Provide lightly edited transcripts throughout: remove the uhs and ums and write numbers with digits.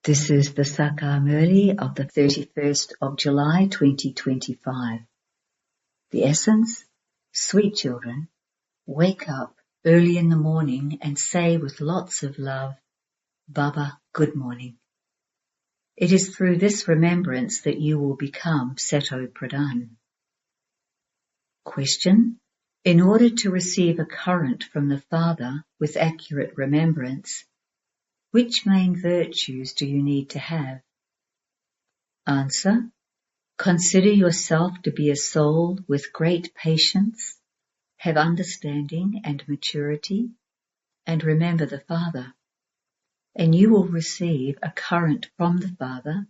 This is the Sakar Murli of the 31st of July 2025. The essence: sweet children, wake up early in the morning and say with lots of love, Baba, good morning. It is through this remembrance that you will become Seto Pradhan. Question: in order to receive a current from the Father with accurate remembrance, which main virtues do you need to have? Answer: consider yourself to be a soul with great patience, have understanding and maturity, and remember the Father, and you will receive a current from the Father,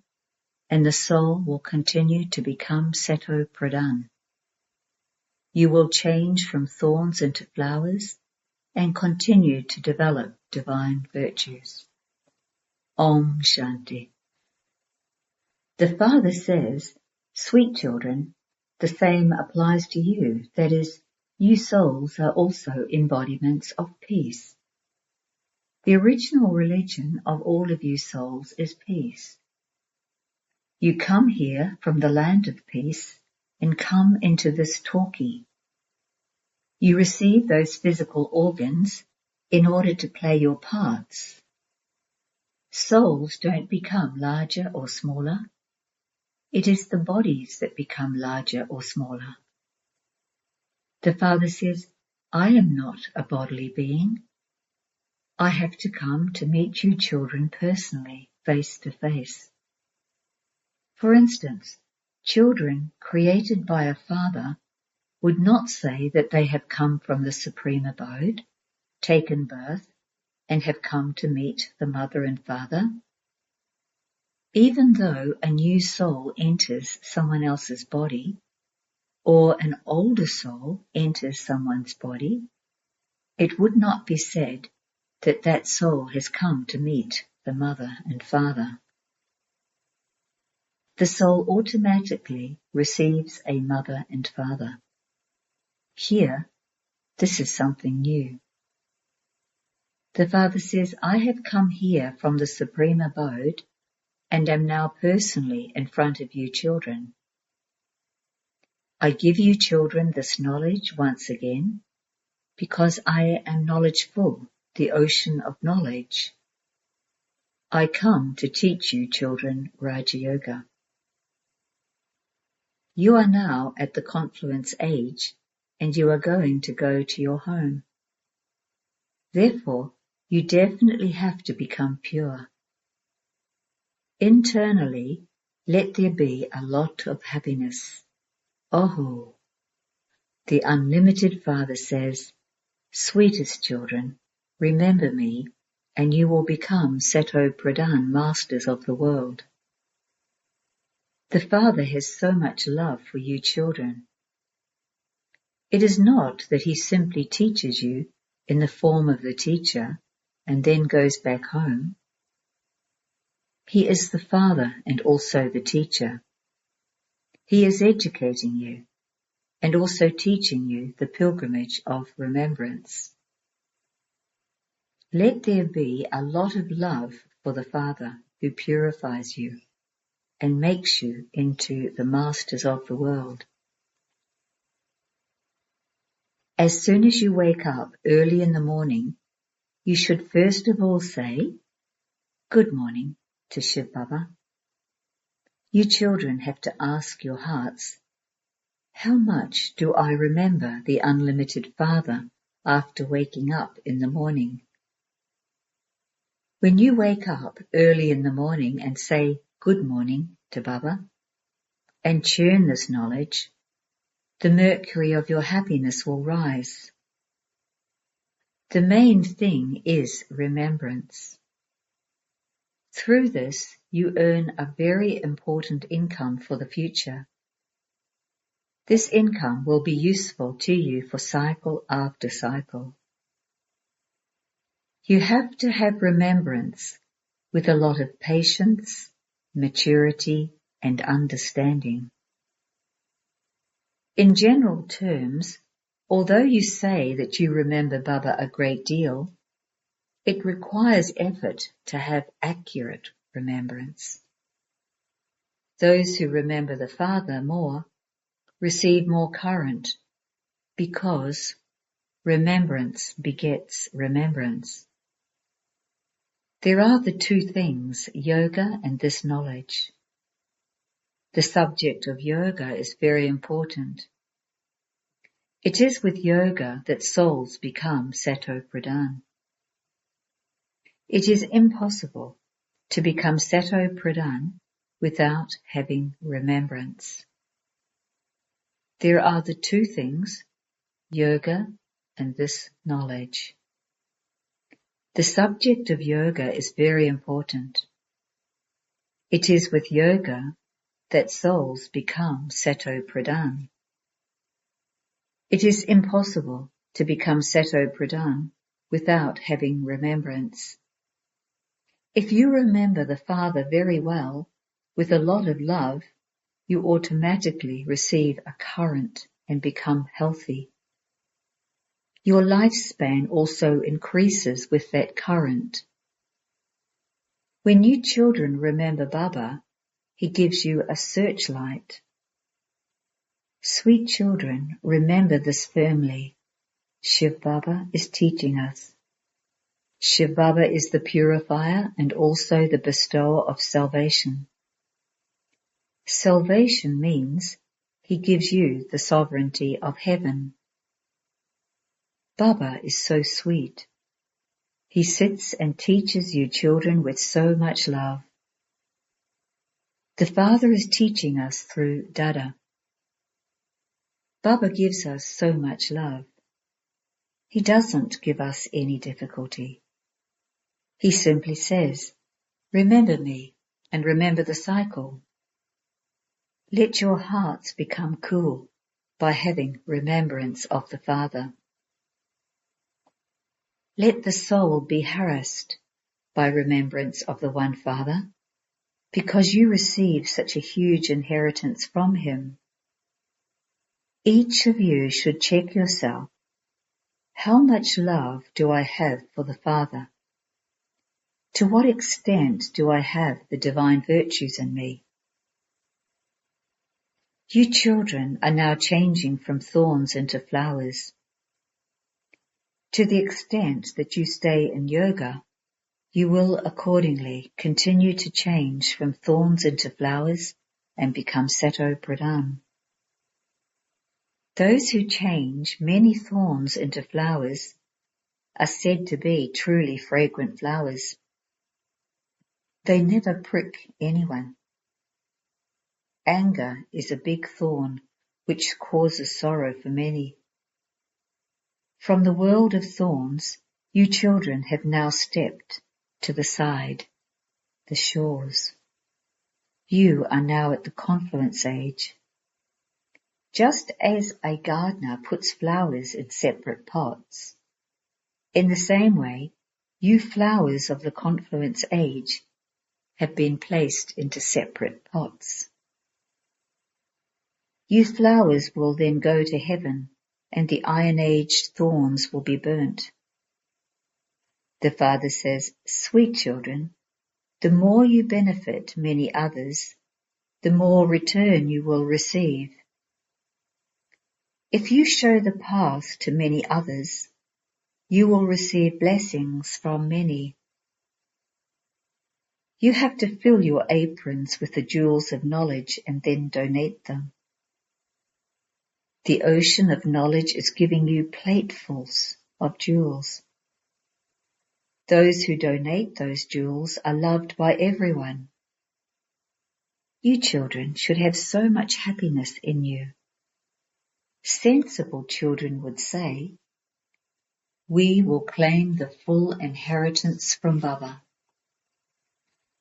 and the soul will continue to become Seto Pradhan. You will change from thorns into flowers and continue to develop divine virtues. Om Shanti. The Father says, sweet children, the same applies to you, that is, you souls are also embodiments of peace. The original religion of all of you souls is peace. You come here from the land of peace and come into this talkie. You receive those physical organs in order to play your parts. Souls don't become larger or smaller. It is the bodies that become larger or smaller. The Father says, I am not a bodily being. I have to come to meet you children personally, face to face. For instance, children created by a father would not say that they have come from the supreme abode, taken birth, and have come to meet the mother and father. Even though a new soul enters someone else's body, or an older soul enters someone's body, it would not be said that that soul has come to meet the mother and father. The soul automatically receives a mother and father. Here, this is something new. The Father says, I have come here from the supreme abode and am now personally in front of you children. I give you children this knowledge once again because I am knowledgeful, the ocean of knowledge. I come to teach you children Raja Yoga. You are now at the confluence age and you are going to go to your home. Therefore, you definitely have to become pure. Internally, let there be a lot of happiness. Oh, the unlimited Father says, sweetest children, remember me, and you will become Seto Pradhan, masters of the world. The Father has so much love for you children. It is not that he simply teaches you in the form of the teacher and then goes back home. He is the Father and also the teacher. He is educating you and also teaching you the pilgrimage of remembrance. Let there be a lot of love for the Father who purifies you and makes you into the masters of the world. As soon as you wake up early in the morning, you should first of all say, good morning to shivbaba. You children have to ask your hearts, how much do I remember the unlimited Father after waking up in the morning? When you wake up early in the morning and say good morning to Baba and churn this knowledge, the mercury of your happiness will rise. The main thing is remembrance. Through this, you earn a very important income for the future. This income will be useful to you for cycle after cycle. You have to have remembrance with a lot of patience, maturity, and understanding. In general terms, although you say that you remember Baba a great deal, it requires effort to have accurate remembrance. Those who remember the Father more receive more current, because remembrance begets remembrance. There are the two things, yoga and this knowledge. The subject of yoga is very important. It is with yoga that souls become Sato-Pradhan. It is impossible to become Sato-Pradhan without having remembrance. There are the two things, yoga and this knowledge. The subject of yoga is very important. It is with yoga that souls become Sato-Pradhan. It is impossible to become Sato-Pradhan without having remembrance. If you remember the Father very well, with a lot of love, you automatically receive a current and become healthy. Your lifespan also increases with that current. When you children remember Baba, he gives you a searchlight. Sweet children, remember this firmly. Shivbaba is teaching us. Shivbaba is the purifier and also the bestower of salvation. Salvation means he gives you the sovereignty of heaven. Baba is so sweet. He sits and teaches you children with so much love. The Father is teaching us through Dada. Baba gives us so much love. He doesn't give us any difficulty. He simply says, remember me and remember the cycle. Let your hearts become cool by having remembrance of the Father. Let the soul be harassed by remembrance of the One Father, because you receive such a huge inheritance from Him. Each of you should check yourself. How much love do I have for the Father? To what extent do I have the divine virtues in me? You children are now changing from thorns into flowers. To the extent that you stay in yoga, you will accordingly continue to change from thorns into flowers and become Sato-Pradhan. Those who change many thorns into flowers are said to be truly fragrant flowers. They never prick anyone. Anger is a big thorn which causes sorrow for many. From the world of thorns, you children have now stepped to the side, the shores. You are now at the confluence age. Just as a gardener puts flowers in separate pots, in the same way, you flowers of the confluence age have been placed into separate pots. You flowers will then go to heaven, and the iron-aged thorns will be burnt. The Father says, sweet children, the more you benefit many others, the more return you will receive. If you show the path to many others, you will receive blessings from many. You have to fill your aprons with the jewels of knowledge and then donate them. The ocean of knowledge is giving you platefuls of jewels. Those who donate those jewels are loved by everyone. You children should have so much happiness in you. Sensible children would say, we will claim the full inheritance from Baba.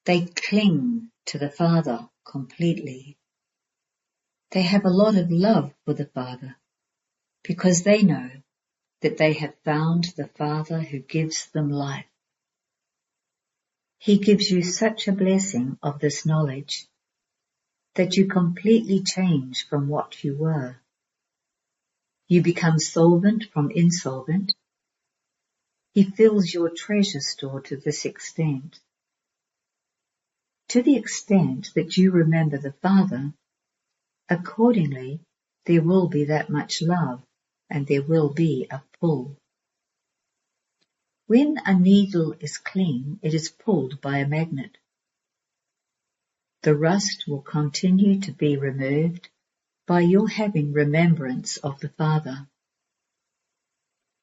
They cling to the Father completely. They have a lot of love for the Father because they know that they have found the Father who gives them life. He gives you such a blessing of this knowledge that you completely change from what you were. You become solvent from insolvent. He fills your treasure store to this extent. To the extent that you remember the Father, accordingly, there will be that much love and there will be a pull. When a needle is clean, it is pulled by a magnet. The rust will continue to be removed by your having remembrance of the Father.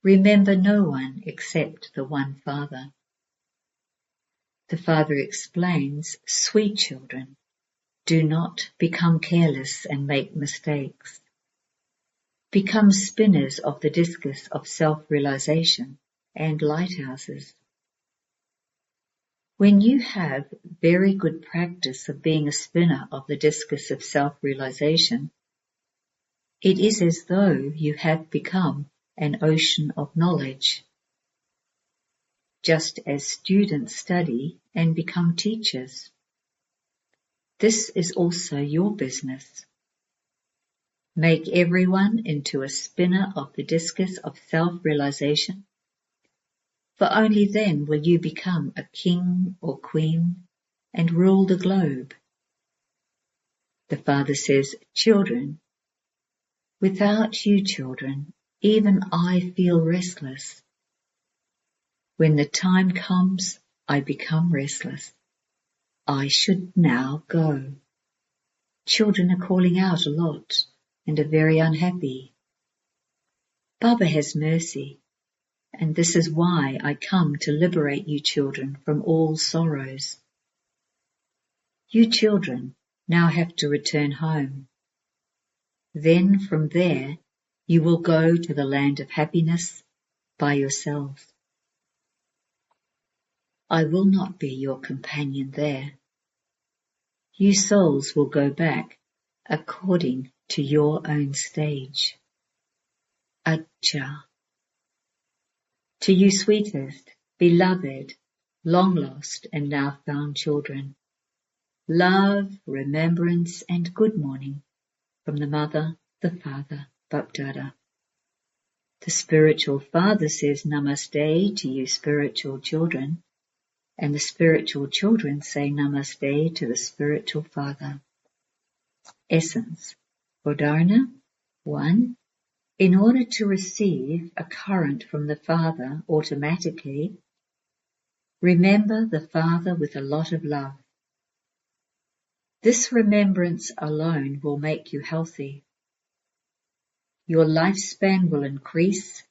Remember no one except the one Father. The Father explains, sweet children, do not become careless and make mistakes. Become spinners of the discus of self-realization and lighthouses. When you have very good practice of being a spinner of the discus of self-realization, it is as though you have become an ocean of knowledge. Just as students study and become teachers. This is also your business. Make everyone into a spinner of the discus of self-realization, for only then will you become a king or queen and rule the globe. The Father says, children, without you children, even I feel restless. When the time comes, I become restless. I should now go. Children are calling out a lot and are very unhappy. Baba has mercy, and this is why I come to liberate you children from all sorrows. You children now have to return home. Then from there you will go to the land of happiness by yourselves. I will not be your companion there. You souls will go back according to your own stage. Acha. To you sweetest, beloved, long lost and now found children, love, remembrance and good morning from the Mother, the Father, BapDada. The spiritual Father says Namaste to you spiritual children, and the spiritual children say Namaste to the spiritual Father. Essence. Udharana 1. In order to receive a current from the Father automatically, remember the Father with a lot of love. This remembrance alone will make you healthy. Your lifespan will increase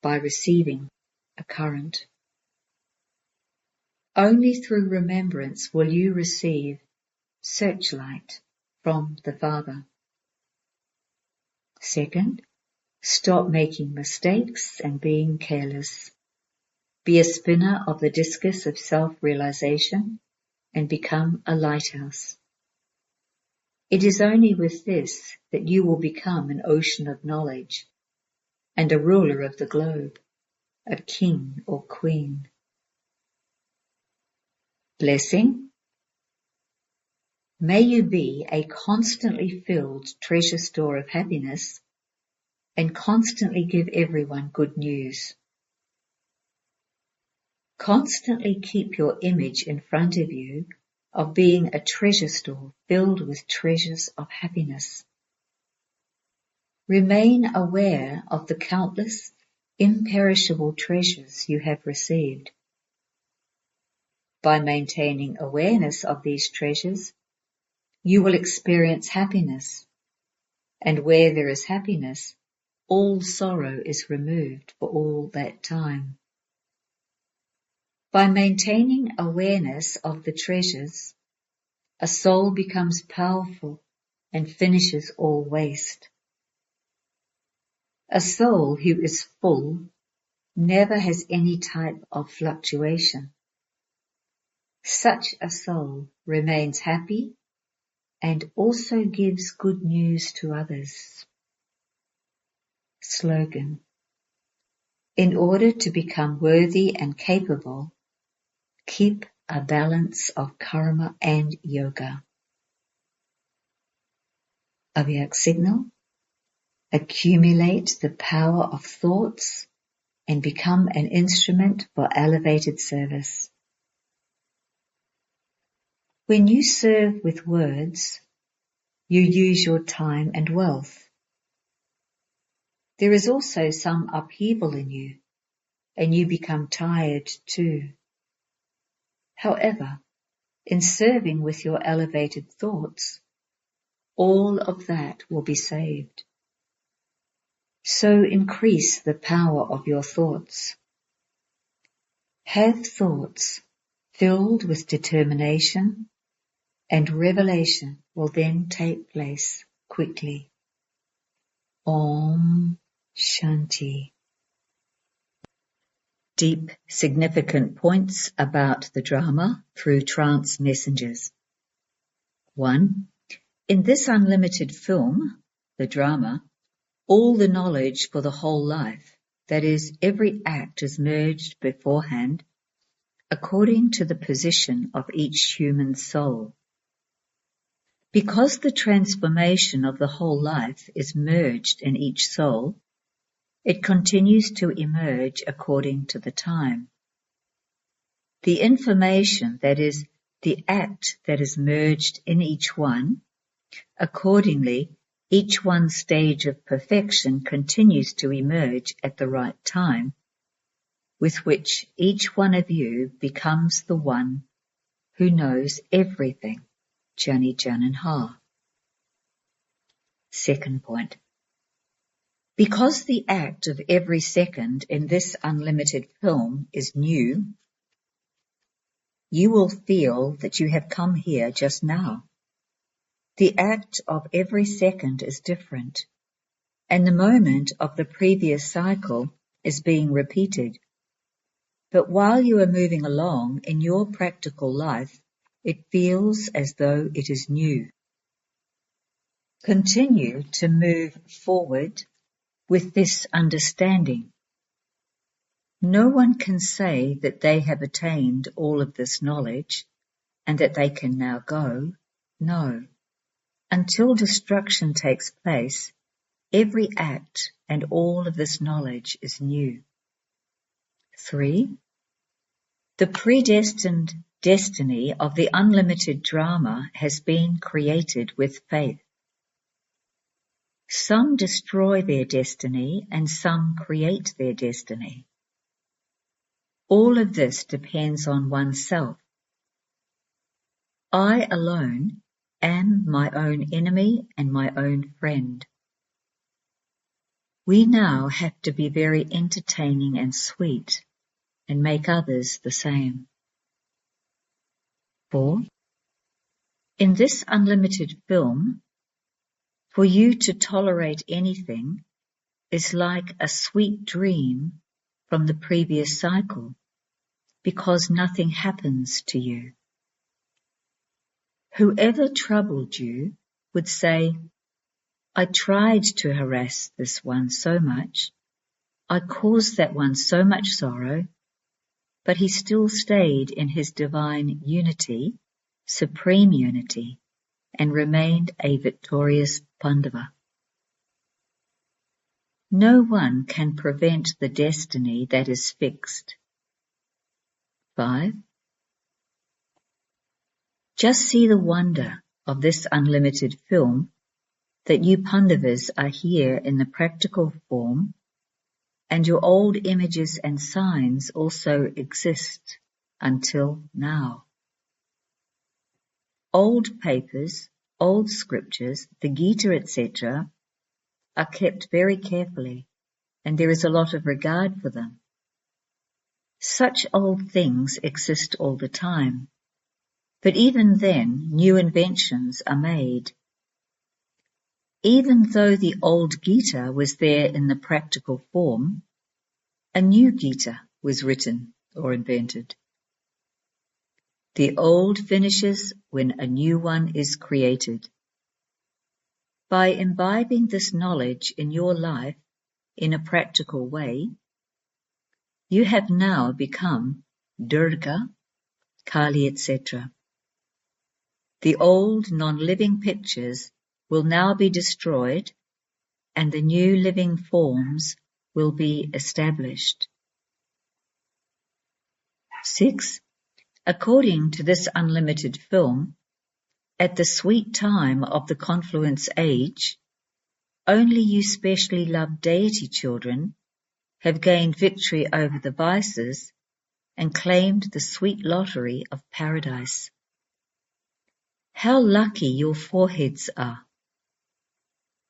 by receiving a current. Only through remembrance will you receive searchlight from the Father. Second, stop making mistakes and being careless. Be a spinner of the discus of self-realization and become a lighthouse. It is only with this that you will become an ocean of knowledge and a ruler of the globe, a king or queen. Blessing. May you be a constantly filled treasure store of happiness and constantly give everyone good news. Constantly keep your image in front of you of being a treasure store filled with treasures of happiness. Remain aware of the countless imperishable treasures you have received. By maintaining awareness of these treasures, you will experience happiness, and where there is happiness, all sorrow is removed for all that time. By maintaining awareness of the treasures, a soul becomes powerful and finishes all waste. A soul who is full never has any type of fluctuation. Such a soul remains happy and also gives good news to others. Slogan. In order to become worthy and capable, keep a balance of karma and yoga. Avyakt signal. Accumulate the power of thoughts and become an instrument for elevated service. When you serve with words, you use your time and wealth. There is also some upheaval in you, and you become tired too. However, in serving with your elevated thoughts, all of that will be saved. So increase the power of your thoughts. Have thoughts filled with determination, and revelation will then take place quickly. Om Shanti. Deep, significant points about the drama through trance messengers. 1. In this unlimited film, the drama, all the knowledge for the whole life, that is, every act is merged beforehand according to the position of each human soul. Because the transformation of the whole life is merged in each soul, it continues to emerge according to the time. The information, that is, the act that is merged in each one, accordingly, each one's stage of perfection continues to emerge at the right time, with which each one of you becomes the one who knows everything, Jani Janan Ha. Second point. Because the act of every second in this unlimited film is new, you will feel that you have come here just now. The act of every second is different, and the moment of the previous cycle is being repeated. But while you are moving along in your practical life, it feels as though it is new. Continue to move forward with this understanding. No one can say that they have attained all of this knowledge and that they can now go. No. Until destruction takes place, every act and all of this knowledge is new. 3. The predestined destiny of the unlimited drama has been created with faith. Some destroy their destiny and some create their destiny. All of this depends on oneself. I alone am my own enemy and my own friend. We now have to be very entertaining and sweet and make others the same. 4. In this unlimited film, for you to tolerate anything is like a sweet dream from the previous cycle, because nothing happens to you. Whoever troubled you would say, I tried to harass this one so much, I caused that one so much sorrow, but he still stayed in his divine unity, supreme unity, and remained a victorious Pandava. No one can prevent the destiny that is fixed. 5. Just see the wonder of this unlimited film that you Pandavas are here in the practical form, and your old images and signs also exist until now. Old papers, old scriptures, the Gita, etc., are kept very carefully, and there is a lot of regard for them. Such old things exist all the time, but even then new inventions are made. Even though the old Gita was there in the practical form, a new Gita was written or invented. The old finishes when a new one is created. By imbibing this knowledge in your life in a practical way, you have now become Durga, Kali, etc. The old non-living pictures will now be destroyed and the new living forms will be established. 6. According to this unlimited film, at the sweet time of the confluence age, only you specially loved deity children have gained victory over the vices and claimed the sweet lottery of paradise. How lucky your foreheads are!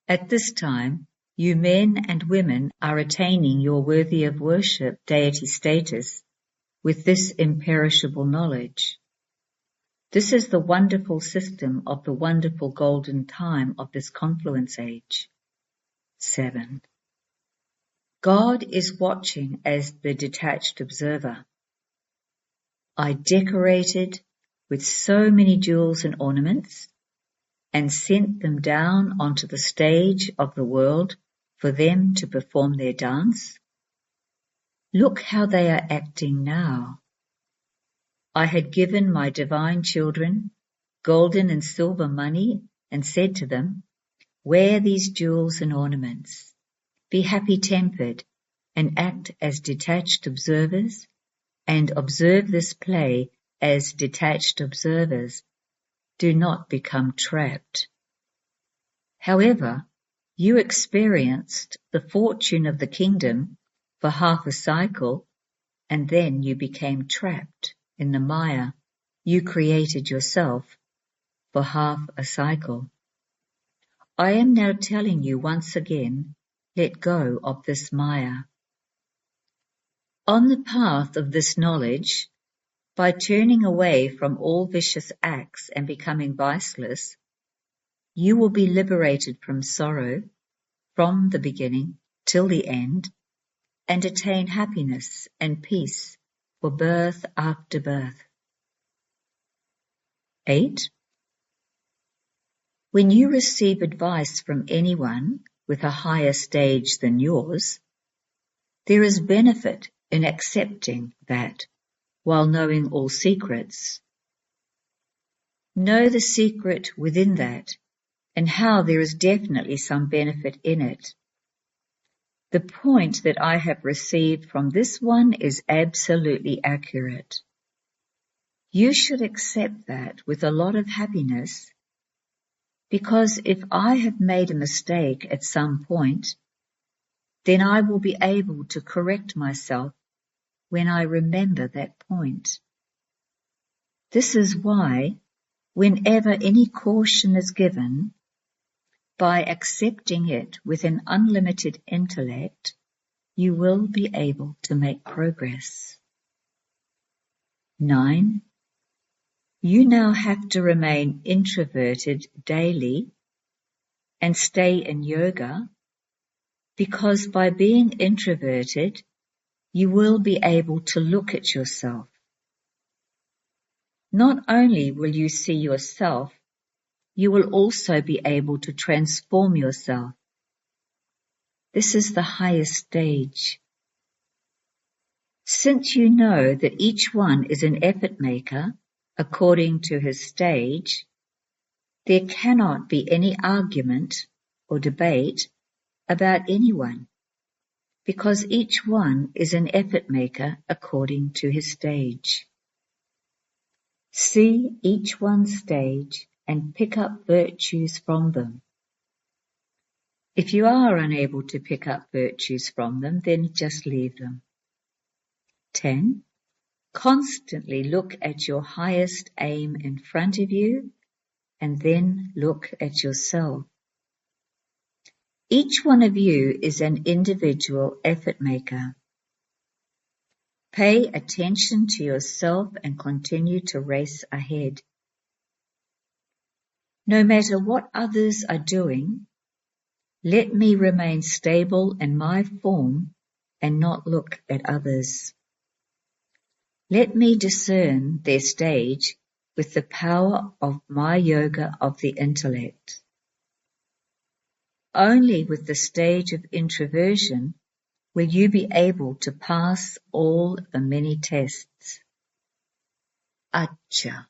At this time, you men and women are attaining your worthy of worship deity status with this imperishable knowledge. This is the wonderful system of the wonderful golden time of this confluence age. 7. God is watching as the detached observer. I decorated with so many jewels and ornaments and sent them down onto the stage of the world for them to perform their dance. Look how they are acting now. I had given my divine children golden and silver money and said to them, wear these jewels and ornaments, be happy-tempered, and act as detached observers, and observe this play as detached observers. Do not become trapped. However, you experienced the fortune of the kingdom for half a cycle, and then you became trapped in the Maya you created yourself for half a cycle. I am now telling you once again, let go of this Maya. On the path of this knowledge, by turning away from all vicious acts and becoming viceless, you will be liberated from sorrow from the beginning till the end and attain happiness and peace for birth after birth. 8. When you receive advice from anyone with a higher stage than yours, there is benefit in accepting that while knowing all secrets. Know the secret within that and how there is definitely some benefit in it. The point that I have received from this one is absolutely accurate. You should accept that with a lot of happiness, because if I have made a mistake at some point, then I will be able to correct myself when I remember that point. This is why, whenever any caution is given, by accepting it with an unlimited intellect, you will be able to make progress. 9. You now have to remain introverted daily and stay in yoga, because by being introverted, you will be able to look at yourself. Not only will you see yourself, you will also be able to transform yourself. This is the highest stage. Since you know that each one is an effort maker according to his stage, there cannot be any argument or debate about anyone, because each one is an effort maker according to his stage. See each one's stage and pick up virtues from them. If you are unable to pick up virtues from them, then just leave them. 10. Constantly look at your highest aim in front of you and then look at yourself. Each one of you is an individual effort maker. Pay attention to yourself and continue to race ahead. No matter what others are doing, let me remain stable in my form and not look at others. Let me discern their stage with the power of my yoga of the intellect. Only with the stage of introversion will you be able to pass all the many tests. Acha.